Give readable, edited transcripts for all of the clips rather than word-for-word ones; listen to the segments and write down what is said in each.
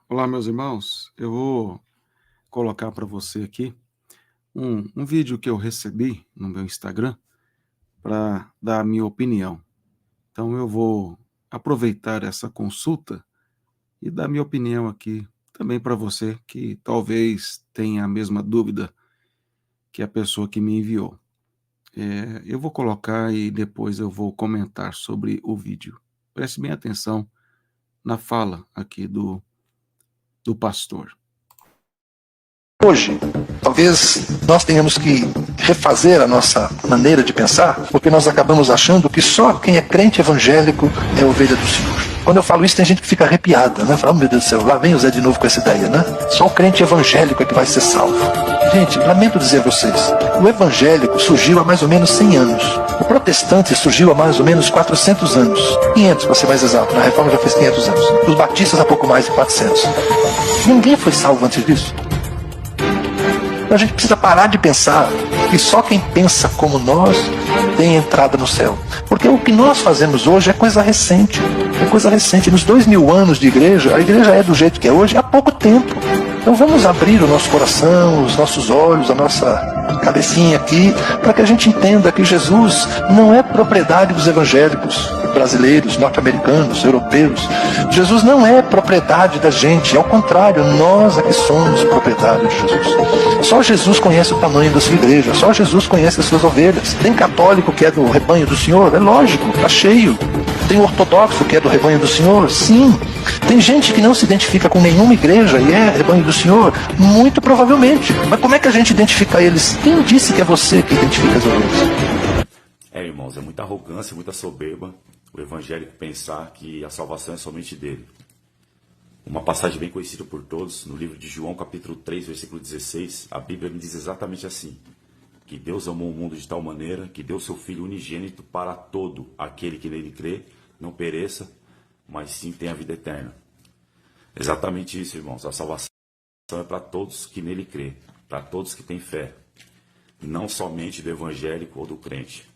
Olá, meus irmãos. Eu vou colocar para você aqui um vídeo que eu recebi no meu Instagram para dar a minha opinião. Então, eu vou aproveitar essa consulta e dar minha opinião aqui também para você que talvez tenha a mesma dúvida que a pessoa que me enviou. Eu vou colocar e depois eu vou comentar sobre o vídeo. Preste bem atenção na fala aqui do pastor. Hoje, talvez nós tenhamos que refazer a nossa maneira de pensar, porque nós acabamos achando que só quem é crente evangélico é ovelha do Senhor. Quando eu falo isso, tem gente que fica arrepiada, né? Fala, oh, meu Deus do céu, lá vem o Zé de novo com essa ideia, né? Só o crente evangélico é que vai ser salvo. Gente, lamento dizer a vocês, o evangélico surgiu há mais ou menos 100 anos. O protestante surgiu há mais ou menos 400 anos. 500, para ser mais exato. Na Reforma já fez 500 anos. Os batistas há pouco mais de 400. Ninguém foi salvo antes disso. A gente precisa parar de pensar que só quem pensa como nós tem entrada no céu. Porque o que nós fazemos hoje é coisa recente. É coisa recente. Nos 2000 anos de igreja, a igreja é do jeito que é hoje há pouco tempo. Então vamos abrir o nosso coração, os nossos olhos, a nossa cabecinha aqui, para que a gente entenda que Jesus não é propriedade dos evangélicos brasileiros, norte-americanos, europeus. Jesus não é propriedade da gente, ao contrário, nós é que somos propriedade de Jesus. Só Jesus conhece o tamanho da sua igreja, só Jesus conhece as suas ovelhas. Tem católico que é do rebanho do Senhor? É lógico, está cheio. Tem ortodoxo que é do rebanho do Senhor? Sim. Tem gente que não se identifica com nenhuma igreja e é rebanho do Senhor? Muito provavelmente. Mas como é que a gente identifica eles? Quem disse que é você que identifica as ovelhas? Irmãos, é muita arrogância, muita soberba o evangélico pensar que a salvação é somente dele. Uma passagem bem conhecida por todos, no livro de João, capítulo 3, versículo 16, a Bíblia me diz exatamente assim: que Deus amou o mundo de tal maneira que deu seu Filho unigênito para todo aquele que nele crê, não pereça, mas sim tenha a vida eterna. Exatamente isso, irmãos. A salvação é para todos que nele crê, para todos que têm fé, não somente do evangélico ou do crente.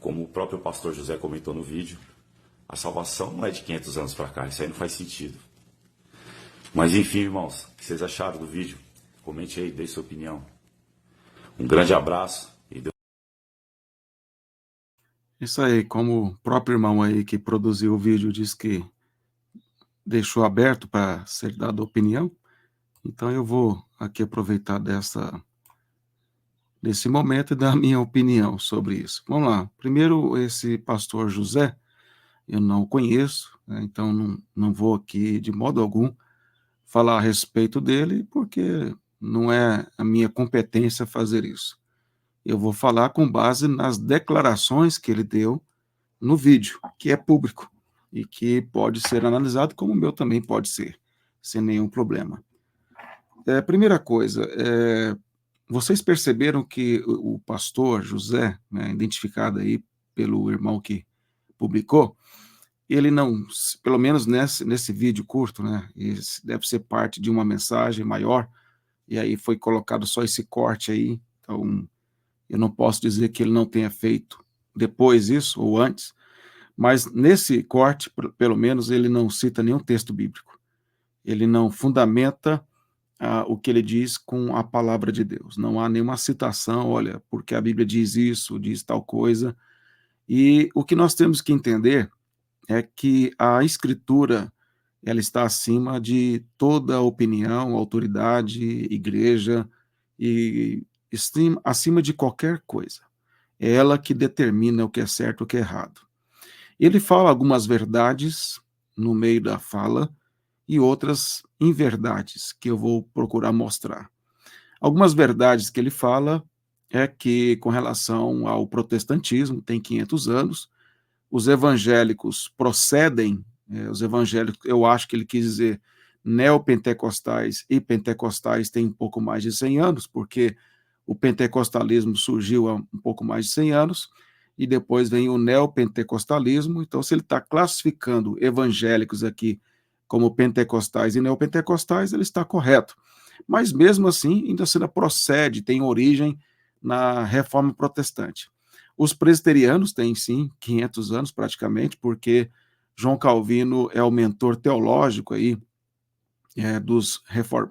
Como o próprio pastor José comentou no vídeo, a salvação não é de 500 anos para cá, isso aí não faz sentido. Mas enfim, irmãos, o que vocês acharam do vídeo? Comente aí, dê sua opinião. Um grande abraço e Deus. Isso aí, como o próprio irmão aí que produziu o vídeo disse que deixou aberto para ser dada opinião, então eu vou aqui aproveitar desse momento e dar a minha opinião sobre isso. Vamos lá. Primeiro, esse pastor José, eu não o conheço, né, então não vou aqui de modo algum falar a respeito dele, porque não é a minha competência fazer isso. Eu vou falar com base nas declarações que ele deu no vídeo, que é público e que pode ser analisado, como o meu também pode ser, sem nenhum problema. Primeira coisa, vocês perceberam que o pastor José, né, identificado aí pelo irmão que publicou, ele não, pelo menos nesse vídeo curto, né, esse deve ser parte de uma mensagem maior, e aí foi colocado só esse corte aí, então eu não posso dizer que ele não tenha feito depois isso, ou antes, mas nesse corte, pelo menos, ele não cita nenhum texto bíblico. Ele não fundamenta o que ele diz com a palavra de Deus. Não há nenhuma citação, olha, porque a Bíblia diz isso, diz tal coisa. E o que nós temos que entender é que a Escritura, ela está acima de toda opinião, autoridade, igreja, e acima de qualquer coisa. É ela que determina o que é certo e o que é errado. Ele fala algumas verdades no meio da fala e outras inverdades que eu vou procurar mostrar. Algumas verdades que ele fala é que, com relação ao protestantismo, tem 500 anos, os evangélicos procedem, os evangélicos, eu acho que ele quis dizer neopentecostais e pentecostais têm um pouco mais de 100 anos, porque o pentecostalismo surgiu há um pouco mais de 100 anos, e depois vem o neopentecostalismo. Então, se ele está classificando evangélicos aqui como pentecostais e neopentecostais, ele está correto. Mas, mesmo assim, ainda se procede, tem origem na Reforma Protestante. Os presbiterianos têm, sim, 500 anos praticamente, porque João Calvino é o mentor teológico aí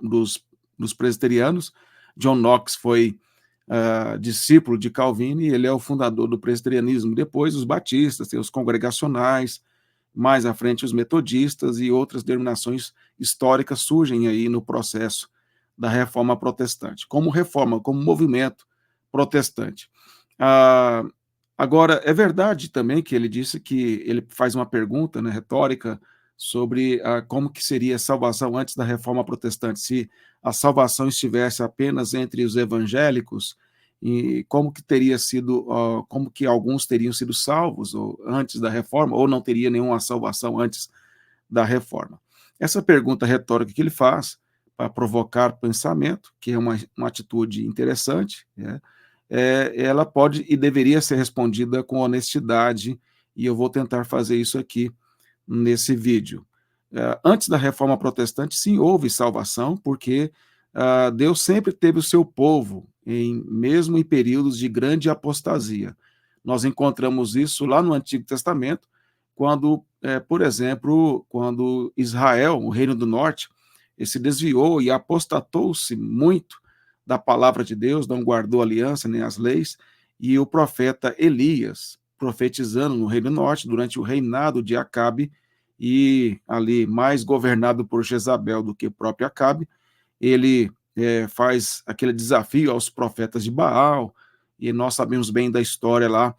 dos presbiterianos. John Knox foi discípulo de Calvino, e ele é o fundador do presbiterianismo. Depois os batistas, tem os congregacionais, mais à frente os metodistas, e outras denominações históricas surgem aí no processo da reforma protestante, como movimento protestante. Agora, é verdade também que ele disse que ele faz uma pergunta, né, retórica, sobre como que seria a salvação antes da reforma protestante, se a salvação estivesse apenas entre os evangélicos, e como que teria sido, como que alguns teriam sido salvos antes da reforma, ou não teria nenhuma salvação antes da reforma. Essa pergunta retórica que ele faz, para provocar pensamento, que é uma atitude interessante, né? Ela pode e deveria ser respondida com honestidade, e eu vou tentar fazer isso aqui nesse vídeo. Antes da reforma protestante, sim, houve salvação, porque Deus sempre teve o seu povo, mesmo em períodos de grande apostasia. Nós encontramos isso lá no Antigo Testamento, quando, por exemplo, quando Israel, o Reino do Norte, se desviou e apostatou-se muito da palavra de Deus, não guardou aliança nem as leis, e o profeta Elias, profetizando no Reino do Norte, durante o reinado de Acabe, e ali mais governado por Jezabel do que o próprio Acabe, ele faz aquele desafio aos profetas de Baal, e nós sabemos bem da história lá,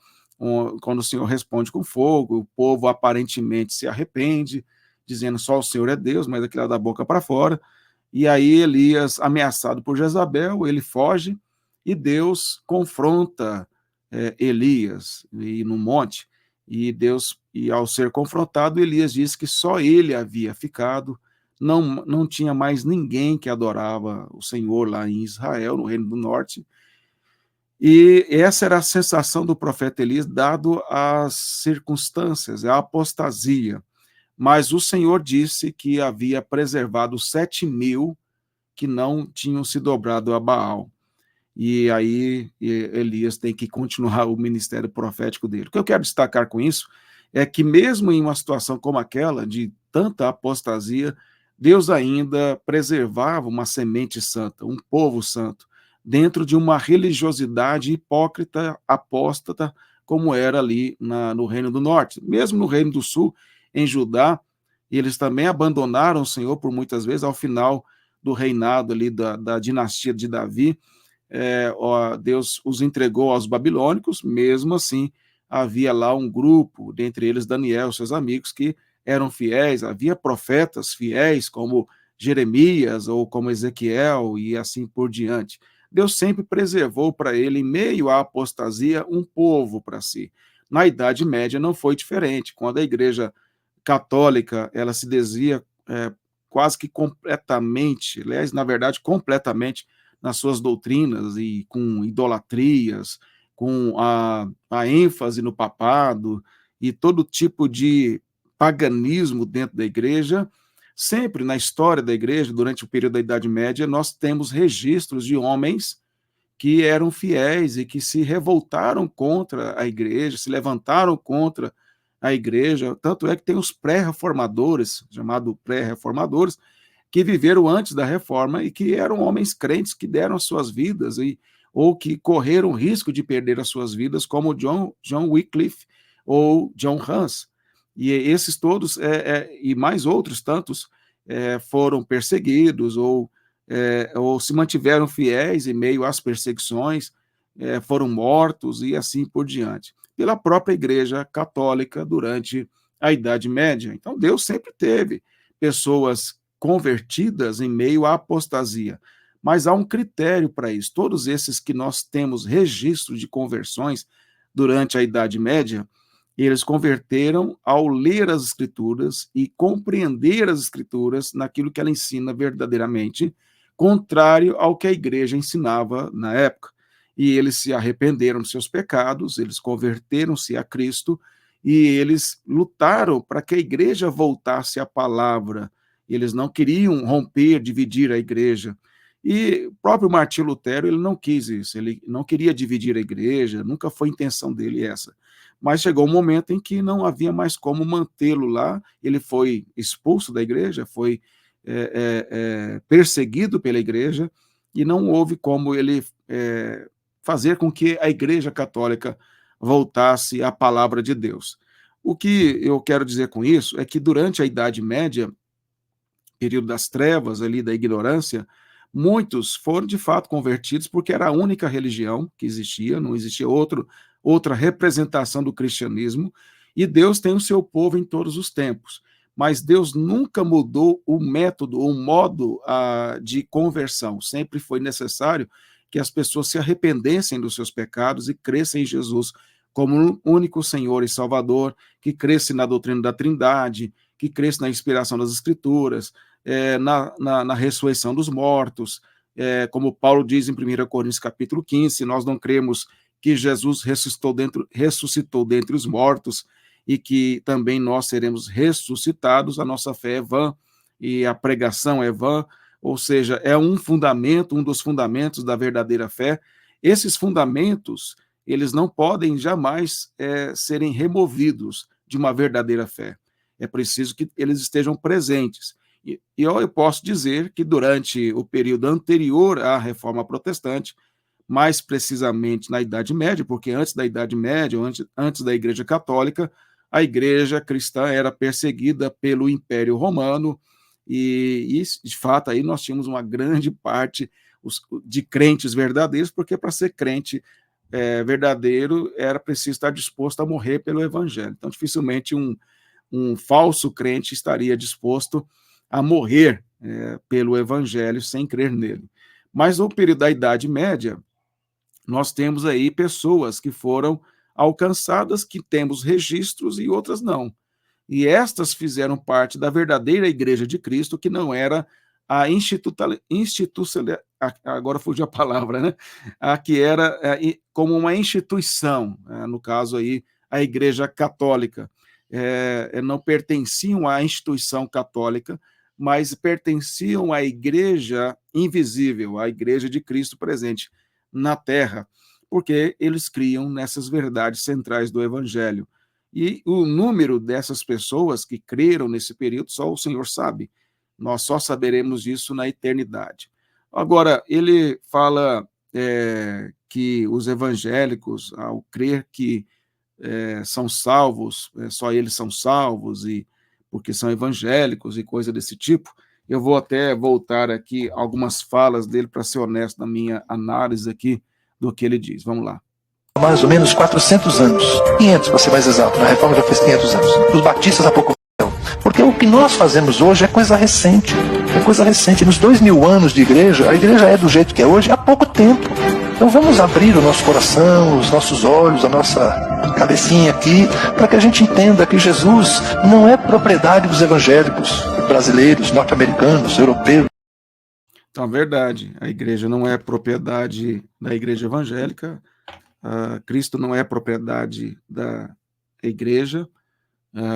quando o Senhor responde com fogo, o povo aparentemente se arrepende, dizendo só o Senhor é Deus, mas aquilo da boca para fora. E aí Elias, ameaçado por Jezabel, ele foge, e Deus confronta Elias no monte, e ao ser confrontado, Elias disse que só ele havia ficado, não tinha mais ninguém que adorava o Senhor lá em Israel, no Reino do Norte. E essa era a sensação do profeta Elias, dado as circunstâncias, a apostasia. Mas o Senhor disse que havia preservado 7.000 que não tinham se dobrado a Baal. E aí Elias tem que continuar o ministério profético dele. O que eu quero destacar com isso é que mesmo em uma situação como aquela, de tanta apostasia, Deus ainda preservava uma semente santa, um povo santo, dentro de uma religiosidade hipócrita, apóstata, como era ali no Reino do Norte. Mesmo no Reino do Sul, em Judá, eles também abandonaram o Senhor por muitas vezes. Ao final do reinado ali da dinastia de Davi, Deus os entregou aos babilônicos. Mesmo assim, havia lá um grupo, dentre eles Daniel, seus amigos, que eram fiéis. Havia profetas fiéis, como Jeremias ou como Ezequiel, e assim por diante. Deus sempre preservou para ele, em meio à apostasia, um povo para si. Na Idade Média não foi diferente. Quando a Igreja Católica ela se desvia quase que completamente, aliás, na verdade, completamente nas suas doutrinas, e com idolatrias, com a ênfase no papado e todo tipo de paganismo dentro da igreja. Sempre na história da igreja, durante o período da Idade Média, nós temos registros de homens que eram fiéis e que se revoltaram contra a igreja, se levantaram contra a igreja. Tanto é que tem os pré-reformadores, chamados pré-reformadores, que viveram antes da reforma e que eram homens crentes que deram as suas vidas, ou que correram o risco de perder as suas vidas, como John Wycliffe ou John Hus. E esses todos, e mais outros tantos, foram perseguidos ou se mantiveram fiéis em meio às perseguições, foram mortos e assim por diante, pela própria Igreja Católica durante a Idade Média. Então Deus sempre teve pessoas convertidas em meio à apostasia, mas há um critério para isso. Todos esses que nós temos registro de conversões durante a Idade Média, eles converteram ao ler as Escrituras e compreender as Escrituras naquilo que ela ensina verdadeiramente, contrário ao que a igreja ensinava na época. E eles se arrependeram dos seus pecados, eles converteram-se a Cristo, e eles lutaram para que a igreja voltasse à palavra. Eles não queriam romper, dividir a igreja. E o próprio Martinho Lutero, ele não quis isso, ele não queria dividir a igreja, nunca foi intenção dele essa. Mas chegou um momento em que não havia mais como mantê-lo lá, ele foi expulso da igreja, foi perseguido pela igreja, e não houve como ele fazer com que a Igreja Católica voltasse à palavra de Deus. O que eu quero dizer com isso é que durante a Idade Média, período das trevas, ali da ignorância, muitos foram de fato convertidos porque era a única religião que existia, não existia outra representação do cristianismo, e Deus tem o seu povo em todos os tempos. Mas Deus nunca mudou o método, o modo de conversão. Sempre foi necessário que as pessoas se arrependessem dos seus pecados e crescem em Jesus como o único Senhor e Salvador, que cresce na doutrina da Trindade, que cresce na inspiração das Escrituras, na ressurreição dos mortos, como Paulo diz em 1 Coríntios capítulo 15, se nós não cremos que Jesus ressuscitou dentre os mortos e que também nós seremos ressuscitados, a nossa fé é vã e a pregação é vã, ou seja, é um dos fundamentos da verdadeira fé. Esses fundamentos, eles não podem jamais serem removidos de uma verdadeira fé. É preciso que eles estejam presentes. E eu posso dizer que durante o período anterior à Reforma Protestante, mais precisamente na Idade Média, porque antes da Idade Média, antes da Igreja Católica, a Igreja cristã era perseguida pelo Império Romano, e de fato aí nós tínhamos uma grande parte de crentes verdadeiros, porque para ser crente verdadeiro era preciso estar disposto a morrer pelo Evangelho. Então, dificilmente um falso crente estaria disposto a morrer pelo Evangelho sem crer nele. Mas no período da Idade Média, nós temos aí pessoas que foram alcançadas, que temos registros e outras não. E estas fizeram parte da verdadeira Igreja de Cristo, que não era a agora fugiu a palavra, né? A que era como uma instituição, no caso aí, a Igreja Católica. Não pertenciam à instituição católica, mas pertenciam à Igreja invisível, à Igreja de Cristo presente na Terra, porque eles criam nessas verdades centrais do Evangelho. E o número dessas pessoas que creram nesse período, só o Senhor sabe. Nós só saberemos disso na eternidade. Agora, ele fala que os evangélicos, ao crer que são salvos, só eles são salvos, e porque são evangélicos e coisa desse tipo. Eu vou até voltar aqui algumas falas dele para ser honesto na minha análise aqui do que ele diz. Vamos lá. Mais ou menos 400 anos, 500 para ser mais exato, na Reforma já fez 500 anos. Os batistas há pouco tempo. Porque o que nós fazemos hoje é coisa recente. É coisa recente. Nos 2000 anos de igreja, a igreja é do jeito que é hoje há pouco tempo. Então vamos abrir o nosso coração, os nossos olhos, a nossa cabecinha aqui, para que a gente entenda que Jesus não é propriedade dos evangélicos brasileiros, norte-americanos, europeus. Então, verdade, a igreja não é propriedade da igreja evangélica, Cristo não é propriedade da igreja,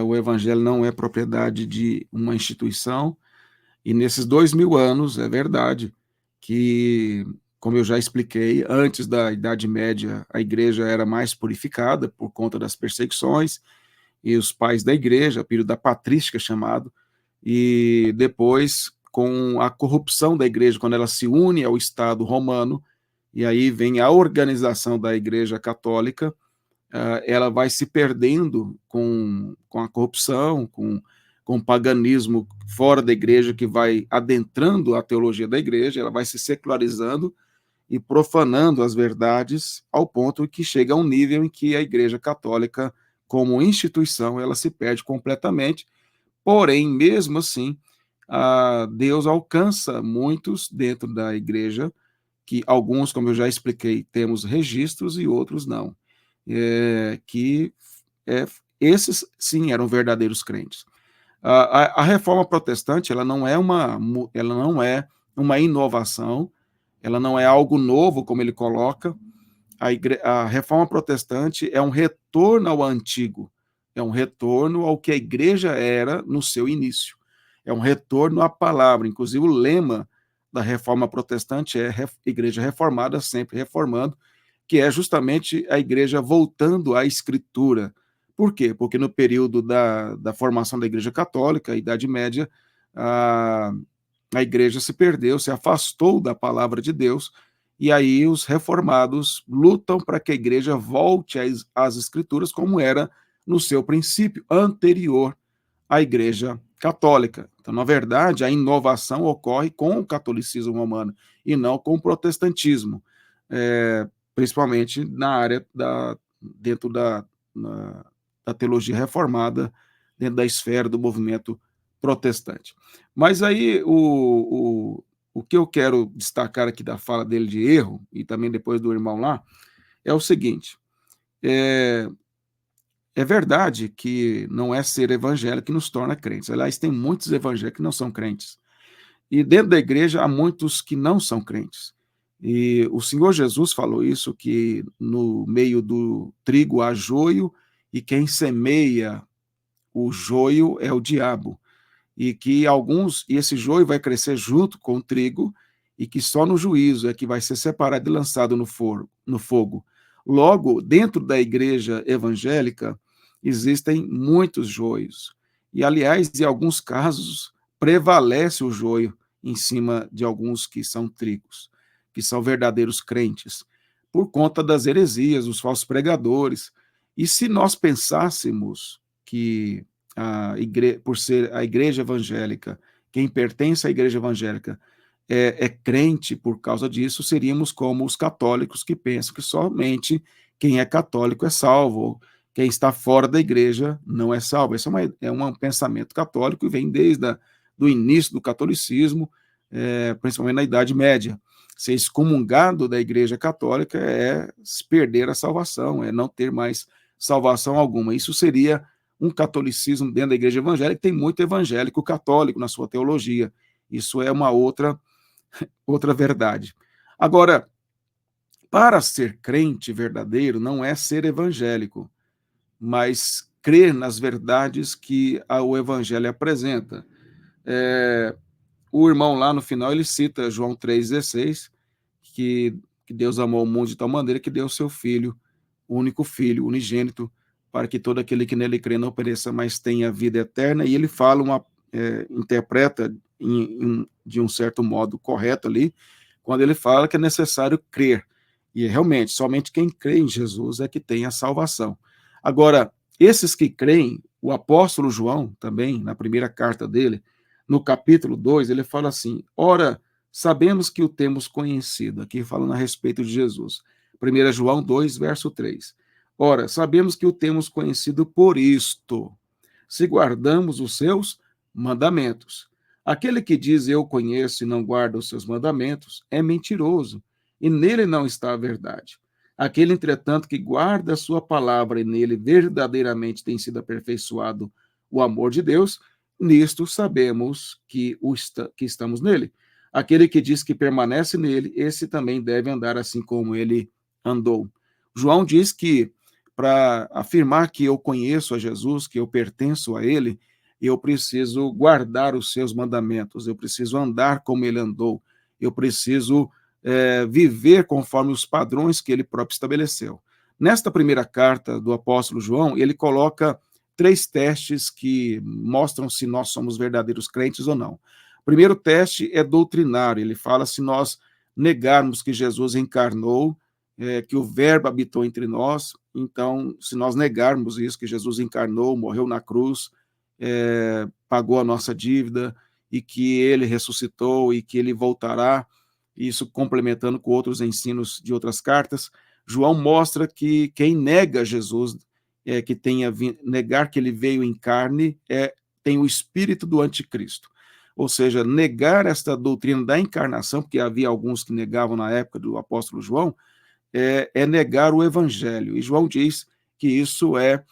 o evangelho não é propriedade de uma instituição, e nesses 2000 anos, é verdade que, como eu já expliquei, antes da Idade Média, a igreja era mais purificada por conta das perseguições, e os pais da igreja, o período da patrística chamado, e depois, com a corrupção da igreja, quando ela se une ao Estado romano, e aí vem a organização da Igreja Católica, ela vai se perdendo com a corrupção, com o paganismo fora da igreja, que vai adentrando a teologia da igreja, ela vai se secularizando e profanando as verdades, ao ponto que chega a um nível em que a Igreja Católica, como instituição, ela se perde completamente. Porém, mesmo assim, Deus alcança muitos dentro da igreja, que alguns, como eu já expliquei, temos registros e outros não, esses sim eram verdadeiros crentes. A Reforma Protestante, ela não é uma inovação, ela não é algo novo, como ele coloca. A Reforma Protestante é um retorno ao antigo, é um retorno ao que a igreja era no seu início, é um retorno à palavra. Inclusive o lema da Reforma Protestante é Igreja Reformada, sempre reformando, que é justamente a igreja voltando à Escritura. Por quê? Porque no período da formação da Igreja Católica, a Idade Média, a igreja se perdeu, se afastou da palavra de Deus, e aí os reformados lutam para que a igreja volte às escrituras como era no seu princípio anterior à igreja católica. Então, na verdade, a inovação ocorre com o catolicismo romano e não com o protestantismo, principalmente na área dentro da teologia reformada, dentro da esfera do movimento protestante. Mas aí o que eu quero destacar aqui da fala dele de erro, e também depois do irmão lá, é o seguinte: é verdade que não é ser evangélico que nos torna crentes. Aliás, tem muitos evangélicos que não são crentes. E dentro da igreja há muitos que não são crentes. E o Senhor Jesus falou isso, que no meio do trigo há joio, e quem semeia o joio é o diabo. E que esse joio vai crescer junto com o trigo, e que só no juízo é que vai ser separado e lançado no fogo. Logo, dentro da igreja evangélica, existem muitos joios. E, aliás, em alguns casos, prevalece o joio em cima de alguns que são trigos, que são verdadeiros crentes, por conta das heresias, dos falsos pregadores. E se nós pensássemos que por ser a igreja evangélica, quem pertence à igreja evangélica é crente por causa disso, seríamos como os católicos que pensam que somente quem é católico é salvo, ou quem está fora da igreja não é salvo. Esse é um pensamento católico e vem desde o início do catolicismo, principalmente na Idade Média. Ser excomungado da igreja católica é perder a salvação, é não ter mais salvação alguma. Isso seria um catolicismo dentro da igreja evangélica, tem muito evangélico católico na sua teologia. Isso é uma outra verdade. Agora, para ser crente verdadeiro não é ser evangélico, mas crer nas verdades que o evangelho apresenta. O irmão lá no final, ele cita João 3,16, que Deus amou o mundo de tal maneira que deu o seu filho, o único filho, unigênito, para que todo aquele que nele crê não pereça, mas tenha vida eterna. E ele fala, interpreta de um certo modo correto ali, quando ele fala que é necessário crer. E realmente, somente quem crê em Jesus é que tem a salvação. Agora, esses que creem, o apóstolo João também, na primeira carta dele, no capítulo 2, ele fala assim: ora, sabemos que o temos conhecido, aqui falando a respeito de Jesus. 1 João 2, verso 3. Ora, sabemos que o temos conhecido por isto, se guardamos os seus mandamentos. Aquele que diz eu conheço e não guarda os seus mandamentos é mentiroso, e nele não está a verdade. Aquele, entretanto, que guarda a sua palavra e nele verdadeiramente tem sido aperfeiçoado o amor de Deus, nisto sabemos que estamos nele. Aquele que diz que permanece nele, esse também deve andar assim como ele andou. João diz que para afirmar que eu conheço a Jesus, que eu pertenço a ele, eu preciso guardar os seus mandamentos, eu preciso andar como ele andou, eu preciso viver conforme os padrões que ele próprio estabeleceu. Nesta primeira carta do apóstolo João, ele coloca 3 testes que mostram se nós somos verdadeiros crentes ou não. O primeiro teste é doutrinário, ele fala se nós negarmos que Jesus encarnou, que o verbo habitou entre nós, então, se nós negarmos isso, que Jesus encarnou, morreu na cruz, pagou a nossa dívida, e que ele ressuscitou, e que ele voltará, isso complementando com outros ensinos de outras cartas, João mostra que quem nega Jesus, negar que ele veio em carne, tem o espírito do anticristo. Ou seja, negar esta doutrina da encarnação, porque havia alguns que negavam na época do apóstolo João, é negar o evangelho. E João diz que isso é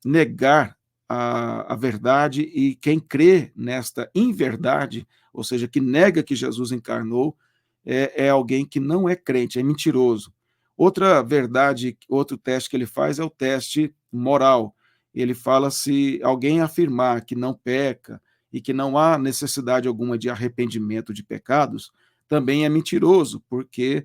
negar a verdade, e quem crê nesta inverdade, ou seja, que nega que Jesus encarnou, é alguém que não é crente, é mentiroso. Outra verdade, outro teste que ele faz é o teste moral. Ele fala se alguém afirmar que não peca e que não há necessidade alguma de arrependimento de pecados, também é mentiroso, porque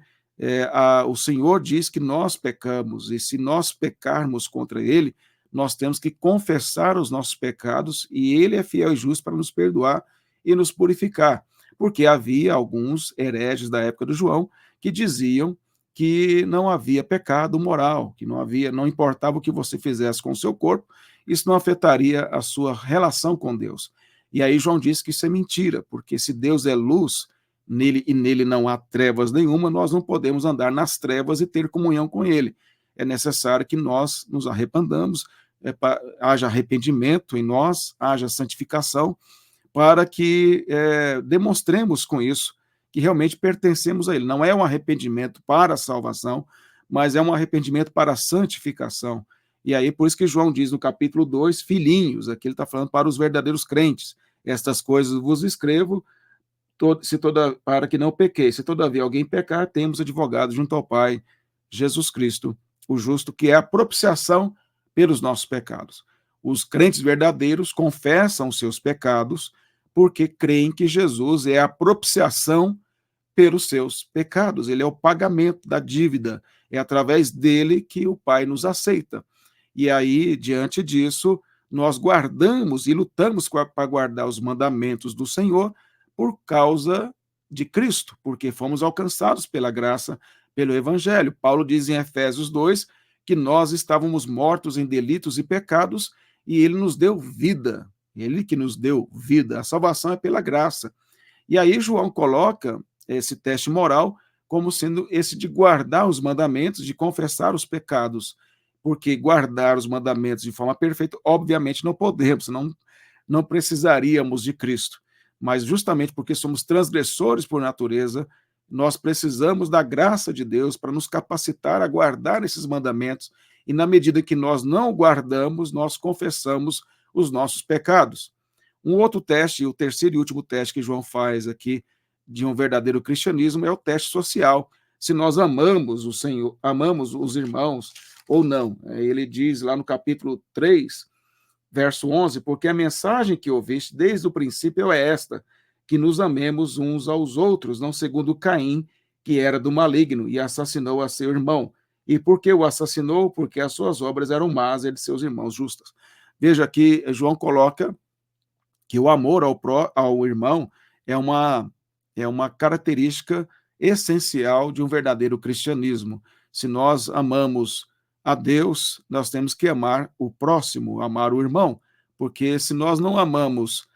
o Senhor diz que nós pecamos, e se nós pecarmos contra ele, nós temos que confessar os nossos pecados, e ele é fiel e justo para nos perdoar e nos purificar. porque havia alguns hereges da época do João que diziam que não havia pecado moral, que não importava o que você fizesse com o seu corpo, isso não afetaria a sua relação com Deus. E aí João diz que isso é mentira, porque se Deus é luz, nele e nele não há trevas nenhuma, nós não podemos andar nas trevas e ter comunhão com ele. É necessário que nós nos arrependamos, haja arrependimento em nós, haja santificação, para que demonstremos com isso que realmente pertencemos a ele. Não é um arrependimento para a salvação, mas é um arrependimento para a santificação. E aí, por isso que João diz no capítulo 2, filhinhos, aqui ele está falando para os verdadeiros crentes. Estas coisas vos escrevo, para que não pequeis. Se todavia alguém pecar, temos advogado junto ao Pai, Jesus Cristo, o justo, que é a propiciação pelos nossos pecados. Os crentes verdadeiros confessam os seus pecados porque creem que Jesus é a propiciação pelos seus pecados. Ele é o pagamento da dívida. É através dele que o Pai nos aceita. E aí, diante disso, nós guardamos e lutamos para guardar os mandamentos do Senhor por causa de Cristo, porque fomos alcançados pela graça, pelo Evangelho. Paulo diz em Efésios 2 que nós estávamos mortos em delitos e pecados e ele nos deu vida. Ele que nos deu vida. A salvação é pela graça. E aí João coloca esse teste moral como sendo esse de guardar os mandamentos, de confessar os pecados, porque guardar os mandamentos de forma perfeita, obviamente não podemos, não precisaríamos de Cristo, mas justamente porque somos transgressores por natureza, nós precisamos da graça de Deus para nos capacitar a guardar esses mandamentos, e na medida que nós não guardamos, nós confessamos os nossos pecados. Um outro teste, o terceiro e último teste que João faz aqui de um verdadeiro cristianismo é o teste social. Se nós amamos o Senhor, amamos os irmãos ou não. Ele diz lá no capítulo 3, verso 11, porque a mensagem que ouviste desde o princípio é esta, que nos amemos uns aos outros, não segundo Caim, que era do maligno e assassinou a seu irmão. E por que o assassinou? Porque as suas obras eram más e de seus irmãos justas. Veja que João coloca que o amor ao irmão é uma característica essencial de um verdadeiro cristianismo. Se nós amamos a Deus, nós temos que amar o próximo, amar o irmão, porque se nós não amamos,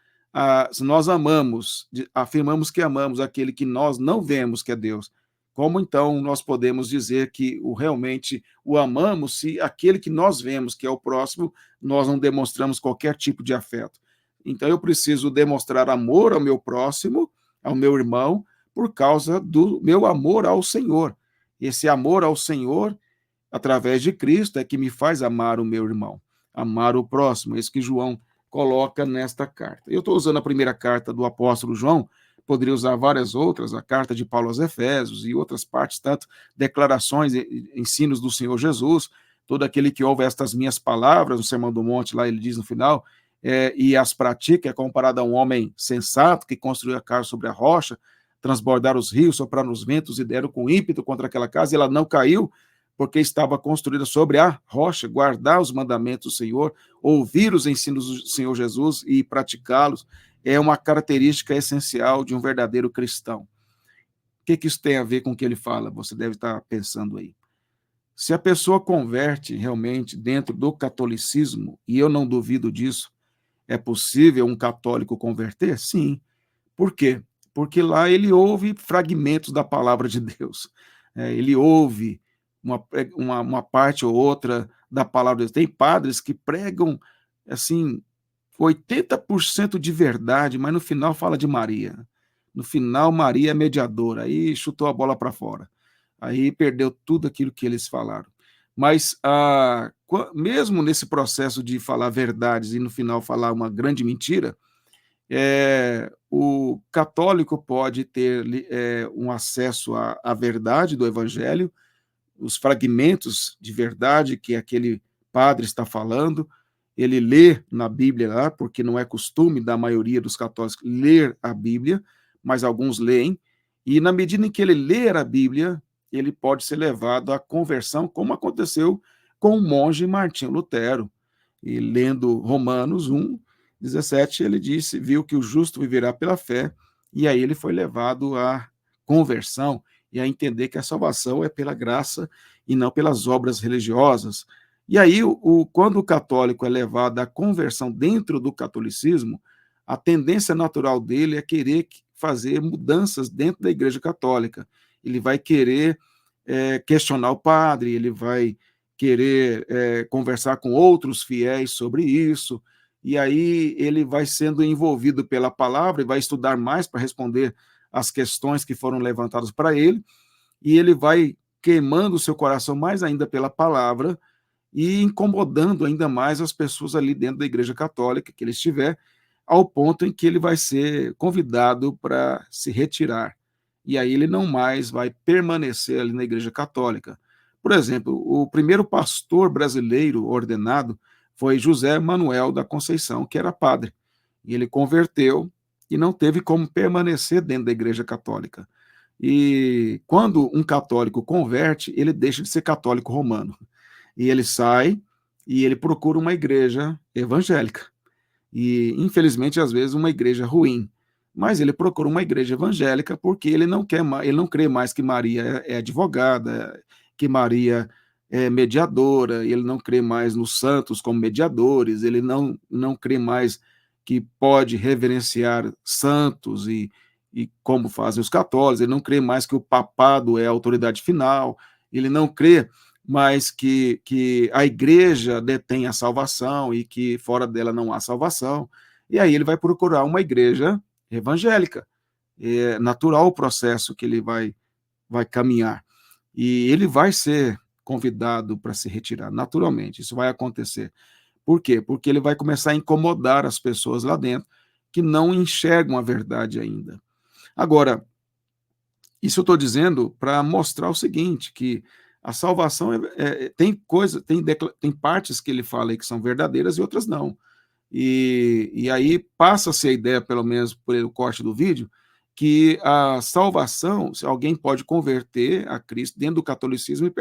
se nós amamos, afirmamos que amamos aquele que nós não vemos que é Deus, como então nós podemos dizer que realmente o amamos se aquele que nós vemos que é o próximo, nós não demonstramos qualquer tipo de afeto? Então eu preciso demonstrar amor ao meu próximo, ao meu irmão, por causa do meu amor ao Senhor. Esse amor ao Senhor, através de Cristo, é que me faz amar o meu irmão, amar o próximo. É isso que João coloca nesta carta. Eu estou usando a primeira carta do apóstolo João, poderia usar várias outras, a carta de Paulo aos Efésios e outras partes, tanto declarações e ensinos do Senhor Jesus, todo aquele que ouve estas minhas palavras, no Sermão do Monte, lá ele diz no final, e as pratica, é comparado a um homem sensato que construiu a casa sobre a rocha, transbordaram os rios, sopraram os ventos e deram com ímpeto contra aquela casa, e ela não caiu, porque estava construída sobre a rocha. Guardar os mandamentos do Senhor, ouvir os ensinos do Senhor Jesus e praticá-los, é uma característica essencial de um verdadeiro cristão. O que isso tem a ver com o que ele fala? Você deve estar pensando aí. Se a pessoa converte realmente dentro do catolicismo, e eu não duvido disso, é possível um católico converter? Sim. Por quê? Porque lá ele ouve fragmentos da palavra de Deus. Ele ouve uma parte ou outra da palavra de Deus. Tem padres que pregam, assim, 80% de verdade, mas no final fala de Maria. No final, Maria é mediadora. Aí chutou a bola para fora. Aí perdeu tudo aquilo que eles falaram. Mas, mesmo nesse processo de falar verdades e no final falar uma grande mentira, o católico pode ter um acesso à verdade do Evangelho, os fragmentos de verdade que aquele padre está falando, ele lê na Bíblia lá, porque não é costume da maioria dos católicos ler a Bíblia, mas alguns leem, e na medida em que ele ler a Bíblia, ele pode ser levado à conversão, como aconteceu com o monge Martinho Lutero. E lendo Romanos 1, 17, ele disse, viu que o justo viverá pela fé, e aí ele foi levado à conversão e a entender que a salvação é pela graça e não pelas obras religiosas. E aí, quando o católico é levado à conversão dentro do catolicismo, a tendência natural dele é querer fazer mudanças dentro da Igreja Católica. Ele vai querer questionar o padre, ele vai querer conversar com outros fiéis sobre isso, e aí ele vai sendo envolvido pela palavra e vai estudar mais para responder as questões que foram levantadas para ele, e ele vai queimando o seu coração mais ainda pela palavra e incomodando ainda mais as pessoas ali dentro da Igreja Católica que ele estiver, ao ponto em que ele vai ser convidado para se retirar. E aí ele não mais vai permanecer ali na Igreja Católica. Por exemplo, o primeiro pastor brasileiro ordenado foi José Manuel da Conceição, que era padre. E ele converteu e não teve como permanecer dentro da Igreja Católica. E quando um católico converte, ele deixa de ser católico romano. E ele sai e ele procura uma igreja evangélica. E, infelizmente, às vezes, uma igreja ruim. Mas ele procura uma igreja evangélica porque ele não quer mais, ele não crê mais que Maria é advogada, que Maria é mediadora, ele não crê mais nos santos como mediadores, ele não crê mais que pode reverenciar santos e como fazem os católicos, ele não crê mais que o papado é a autoridade final, ele não crê mais que a igreja detém a salvação e que fora dela não há salvação. E aí ele vai procurar uma igreja evangélica. É natural o processo que ele vai caminhar. E ele vai ser convidado para se retirar, naturalmente, isso vai acontecer. Por quê? Porque ele vai começar a incomodar as pessoas lá dentro que não enxergam a verdade ainda. Agora, isso eu estou dizendo para mostrar o seguinte, que a salvação tem partes que ele fala aí que são verdadeiras e outras não. E aí passa-se a ideia, pelo menos por o corte do vídeo, que a salvação, se alguém pode converter a Cristo dentro do catolicismo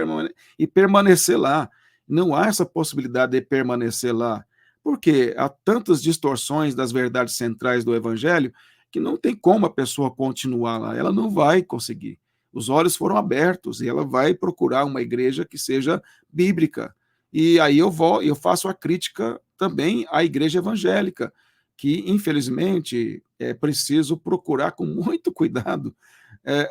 e permanecer lá. Não há essa possibilidade de permanecer lá, porque há tantas distorções das verdades centrais do evangelho que não tem como a pessoa continuar lá, ela não vai conseguir. Os olhos foram abertos e ela vai procurar uma igreja que seja bíblica. E aí eu faço a crítica também à igreja evangélica, que infelizmente é preciso procurar com muito cuidado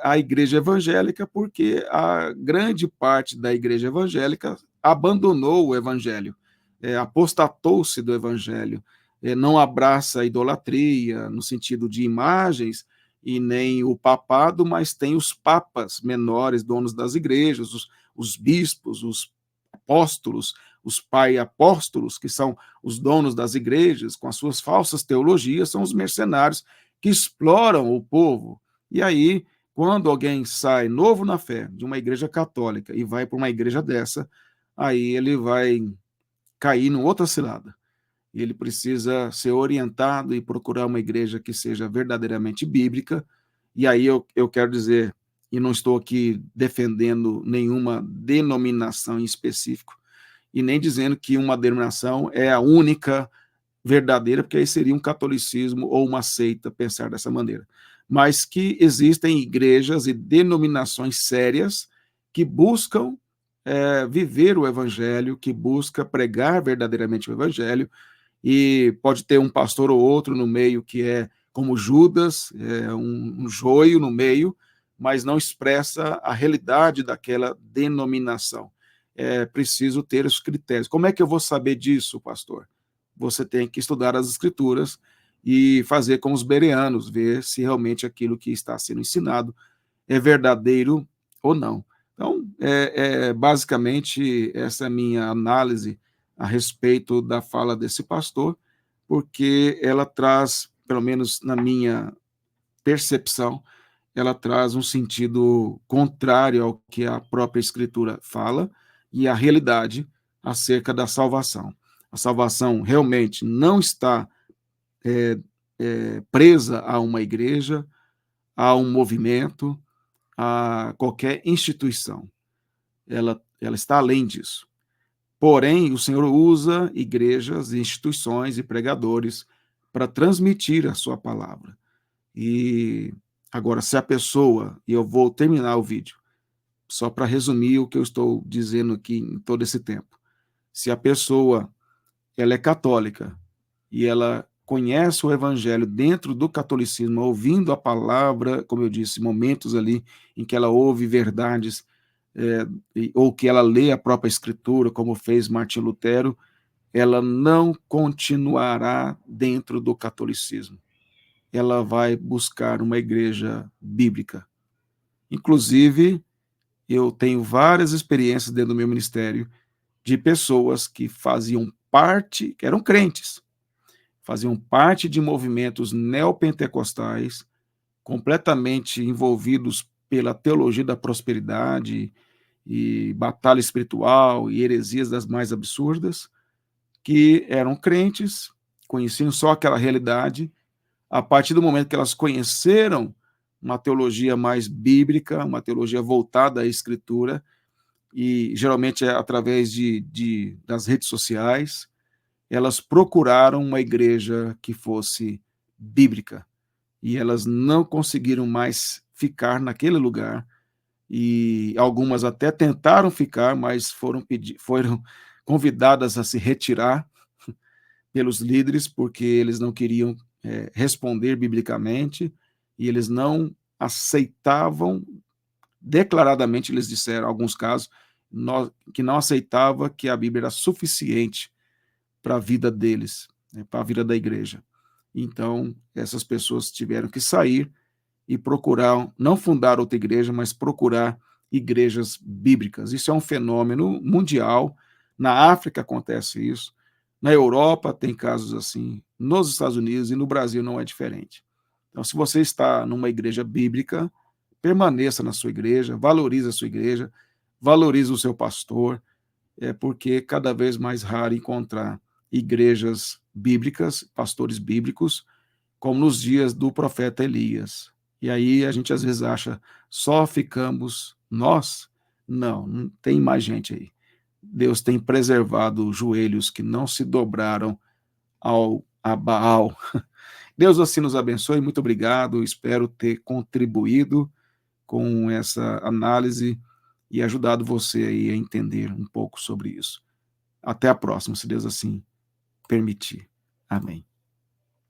a igreja evangélica, porque a grande parte da igreja evangélica abandonou o evangelho, apostatou-se do evangelho, não abraça a idolatria no sentido de imagens e nem o papado, mas tem os papas menores, donos das igrejas, os bispos, os apóstolos, os pai apóstolos, que são os donos das igrejas, com as suas falsas teologias, são os mercenários que exploram o povo. E aí, quando alguém sai novo na fé de uma igreja católica e vai para uma igreja dessa, aí ele vai cair numa outra cilada. Ele precisa ser orientado e procurar uma igreja que seja verdadeiramente bíblica. E aí eu quero dizer, e não estou aqui defendendo nenhuma denominação em específico, e nem dizendo que uma denominação é a única verdadeira, porque aí seria um catolicismo ou uma seita pensar dessa maneira. Mas que existem igrejas e denominações sérias que buscam viver o evangelho, que busca pregar verdadeiramente o evangelho, e pode ter um pastor ou outro no meio que é como Judas, um joio no meio, mas não expressa a realidade daquela denominação. É preciso ter os critérios. Como é que eu vou saber disso, pastor? Você tem que estudar as escrituras e fazer como os bereanos, ver se realmente aquilo que está sendo ensinado é verdadeiro ou não. Então, basicamente, essa é a minha análise a respeito da fala desse pastor, porque ela traz, pelo menos na minha percepção, ela traz um sentido contrário ao que a própria Escritura fala e a realidade acerca da salvação. A salvação realmente não está presa a uma igreja, a um movimento, a qualquer instituição. Ela está além disso. Porém, o Senhor usa igrejas, instituições e pregadores para transmitir a sua palavra. E agora, se a pessoa, e eu vou terminar o vídeo, só para resumir o que eu estou dizendo aqui em todo esse tempo. Se a pessoa ela é católica e ela conhece o evangelho dentro do catolicismo, ouvindo a palavra, como eu disse, momentos ali em que ela ouve verdades, ou que ela lê a própria escritura, como fez Martim Lutero, ela não continuará dentro do catolicismo. Ela vai buscar uma igreja bíblica. Inclusive, eu tenho várias experiências dentro do meu ministério de pessoas que faziam parte, que eram crentes, faziam parte de movimentos neopentecostais, completamente envolvidos pela teologia da prosperidade e batalha espiritual e heresias das mais absurdas, que eram crentes, conheciam só aquela realidade. A partir do momento que elas conheceram uma teologia mais bíblica, uma teologia voltada à Escritura, e geralmente é através das redes sociais, elas procuraram uma igreja que fosse bíblica, e elas não conseguiram mais ficar naquele lugar, e algumas até tentaram ficar, mas foram convidadas a se retirar pelos líderes, porque eles não queriam responder biblicamente, e eles não aceitavam, declaradamente eles disseram, em alguns casos, que não aceitava que a Bíblia era suficiente para a vida deles, para a vida da igreja. Então, essas pessoas tiveram que sair e procurar, não fundar outra igreja, mas procurar igrejas bíblicas. Isso é um fenômeno mundial. Na África acontece isso, na Europa tem casos assim, nos Estados Unidos e no Brasil não é diferente. Então, se você está numa igreja bíblica, permaneça na sua igreja, valorize a sua igreja, valorize o seu pastor, porque é cada vez mais raro encontrar igrejas bíblicas, pastores bíblicos, como nos dias do profeta Elias. E aí a gente às vezes acha, só ficamos nós? Não, não tem mais gente aí. Deus tem preservado joelhos que não se dobraram a Baal. Deus assim nos abençoe, muito obrigado, espero ter contribuído com essa análise e ajudado você aí a entender um pouco sobre isso. Até a próxima, se Deus assim permitir. Amém.